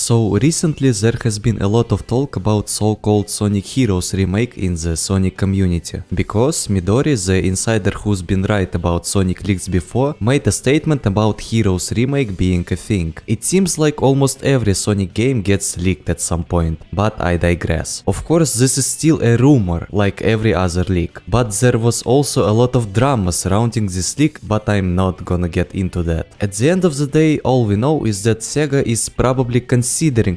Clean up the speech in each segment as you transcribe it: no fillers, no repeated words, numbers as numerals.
So recently there has been a lot of talk about so-called Sonic Heroes Remake in the Sonic community, because Midori, the insider who's been right about Sonic leaks before, made a statement about Heroes Remake being a thing. It seems like almost every Sonic game gets leaked at some point, but I digress. Of course, this is still a rumor, like every other leak, but there was also a lot of drama surrounding this leak, but I'm not gonna get into that. At the end of the day, all we know is that Sega is probably considering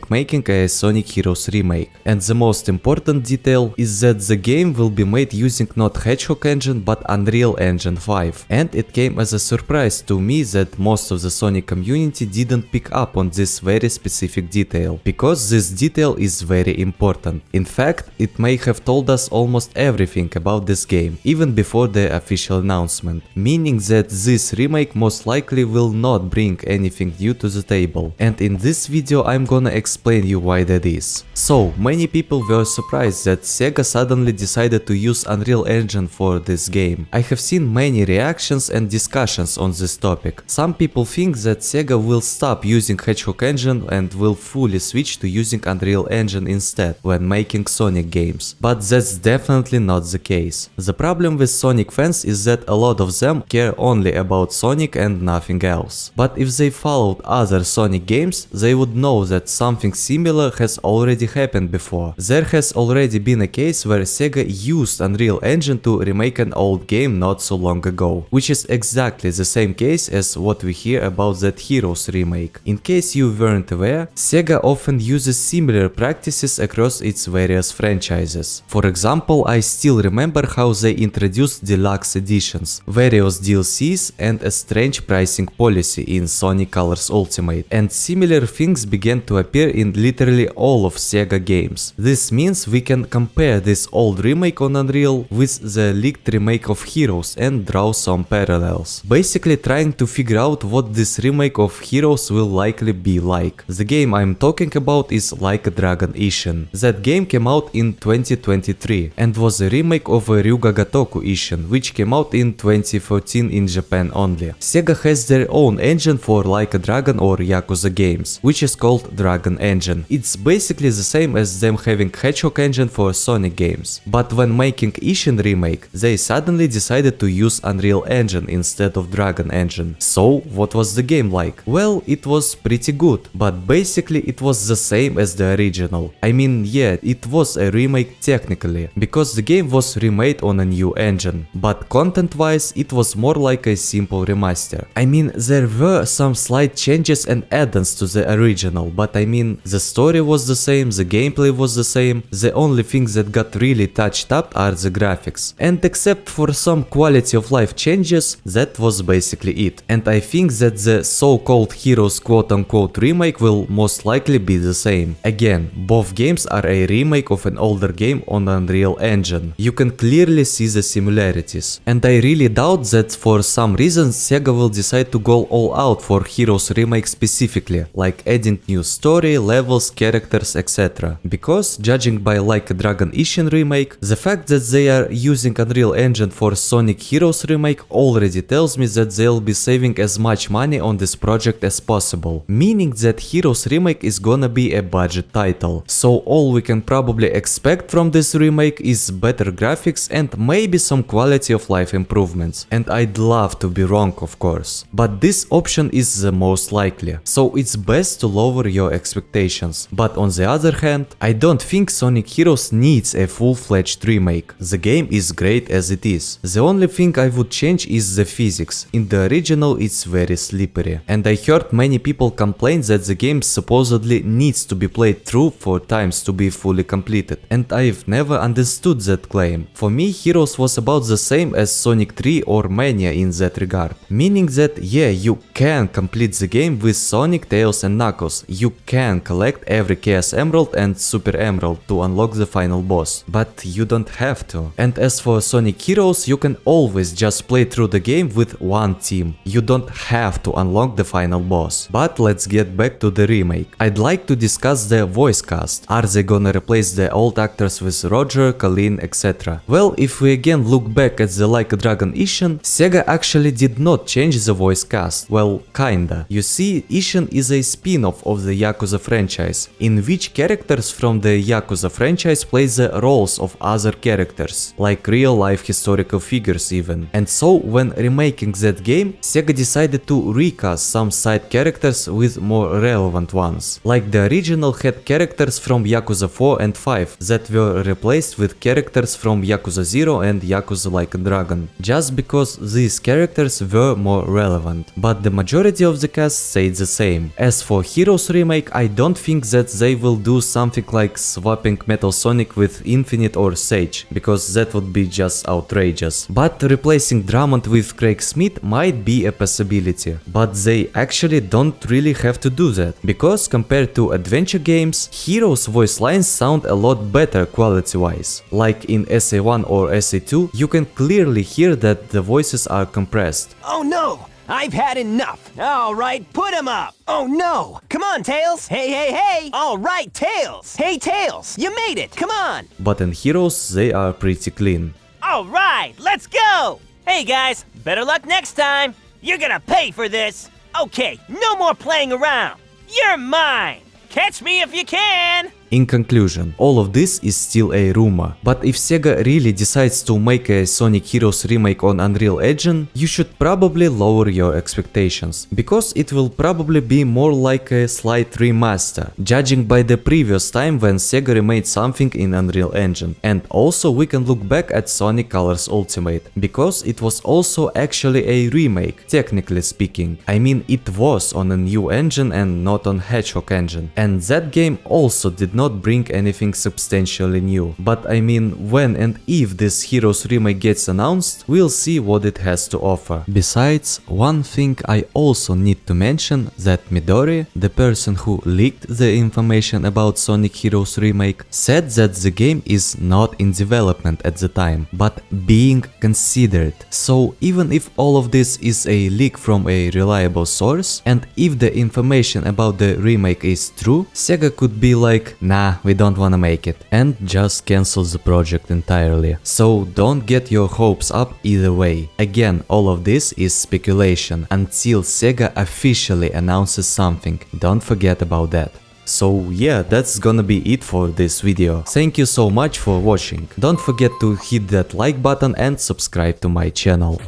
making a Sonic Heroes Remake, and the most important detail is that the game will be made using not Hedgehog engine but Unreal Engine 5, and it came as a surprise to me that most of the Sonic community didn't pick up on this very specific detail, because this detail is very important. In fact, it may have told us almost everything about this game, even before the official announcement, meaning that this remake most likely will not bring anything new to the table, and in this video I'm gonna explain you why that is. So, many people were surprised that Sega suddenly decided to use Unreal Engine for this game. I have seen many reactions and discussions on this topic. Some people think that Sega will stop using Hedgehog engine and will fully switch to using Unreal Engine instead when making Sonic games, but that's definitely not the case. The problem with Sonic fans is that a lot of them care only about Sonic and nothing else. But if they followed other Sonic games, they would know that something similar has already happened before. There has already been a case where Sega used Unreal Engine to remake an old game not so long ago, which is exactly the same case as what we hear about that Heroes remake. In case you weren't aware, Sega often uses similar practices across its various franchises. For example, I still remember how they introduced deluxe editions, various DLCs and a strange pricing policy in Sonic Colors Ultimate, and similar things began to appear in literally all of Sega games. This means we can compare this old remake on Unreal with the leaked remake of Heroes and draw some parallels, basically trying to figure out what this remake of Heroes will likely be like. The game I'm talking about is Like a Dragon Ishin. That game came out in 2023 and was a remake of a Ryuga Gotoku Ishin, which came out in 2014 in Japan only. Sega has their own engine for Like a Dragon or Yakuza games, which is called Dragon Engine. It's basically the same as them having Hedgehog engine for Sonic games. But when making Ishin remake, they suddenly decided to use Unreal Engine instead of Dragon Engine. So, what was the game like? Well, it was pretty good, but basically it was the same as the original. I mean, yeah, it was a remake technically, because the game was remade on a new engine, but content-wise it was more like a simple remaster. I mean, there were some slight changes and add-ons to the original, but I mean, the story was the same, the gameplay was the same, the only things that got really touched up are the graphics. And except for some quality of life changes, that was basically it. And I think that the so-called Heroes quote-unquote remake will most likely be the same. Again, both games are a remake of an older game on Unreal Engine. You can clearly see the similarities. And I really doubt that for some reason Sega will decide to go all out for Heroes remake specifically, like adding new story, levels, characters, etc. Because, judging by Like a Dragon Ishin remake, the fact that they are using Unreal Engine for Sonic Heroes remake already tells me that they'll be saving as much money on this project as possible, meaning that Heroes remake is gonna be a budget title. So all we can probably expect from this remake is better graphics and maybe some quality of life improvements. And I'd love to be wrong, of course, but this option is the most likely, so it's best to lower your expectations. But on the other hand, I don't think Sonic Heroes needs a full-fledged remake. The game is great as it is. The only thing I would change is the physics. In the original it's very slippery, and I heard many people complain that the game supposedly needs to be played through 4 times to be fully completed, and I've never understood that claim. For me, Heroes was about the same as Sonic 3 or Mania in that regard, meaning that yeah, you can complete the game with Sonic, Tails and Knuckles, you can collect every Chaos Emerald and Super Emerald to unlock the final boss, but you don't have to. And as for Sonic Heroes, you can always just play through the game with one team, you don't have to unlock the final boss. But let's get back to the remake. I'd like to discuss the voice cast. Are they gonna replace the old actors with Roger, Colleen, etc? Well, if we again look back at the Like a Dragon Ishin, Sega actually did not change the voice cast. Well, kinda. You see, Ishin is a spin-off of the Yakuza franchise, in which characters from the Yakuza franchise play the roles of other characters, like real-life historical figures even. And so when remaking that game, Sega decided to recast some side characters with more relevant ones. Like the original had characters from Yakuza 4 and 5 that were replaced with characters from Yakuza 0 and Yakuza Like a Dragon, just because these characters were more relevant. But the majority of the cast stayed the same. As for Heroes Remake, I don't think that they will do something like swapping Metal Sonic with Infinite or Sage, because that would be just outrageous. But replacing Drummond with Craig Smith might be a possibility. But they actually don't really have to do that, because compared to adventure games, Heroes voice lines sound a lot better quality-wise. Like in SA1 or SA2, you can clearly hear that the voices are compressed. Oh no! I've had enough! Alright, put him up! Oh no! Come on, Tails! Hey, hey, hey! Alright, Tails! Hey, Tails! You made it! Come on! But in Heroes, they are pretty clean. Alright, let's go! Hey guys, better luck next time! You're gonna pay for this! Okay, no more playing around! You're mine! Catch me if you can! In conclusion, all of this is still a rumor, but if Sega really decides to make a Sonic Heroes remake on Unreal Engine, you should probably lower your expectations, because it will probably be more like a slight remaster, judging by the previous time when Sega remade something in Unreal Engine. And also we can look back at Sonic Colors Ultimate, because it was also actually a remake, technically speaking. I mean, it was on a new engine and not on Hedgehog engine, and that game also did not bring anything substantially new. But I mean, when and if this Heroes remake gets announced, we'll see what it has to offer. Besides, one thing I also need to mention, that Midori, the person who leaked the information about Sonic Heroes remake, said that the game is not in development at the time, but being considered. So even if all of this is a leak from a reliable source, and if the information about the remake is true, Sega could be like, nah, we don't wanna make it, and just cancel the project entirely. So don't get your hopes up either way. Again, all of this is speculation until Sega officially announces something. Don't forget about that. So yeah, that's gonna be it for this video. Thank you so much for watching. Don't forget to hit that like button and subscribe to my channel.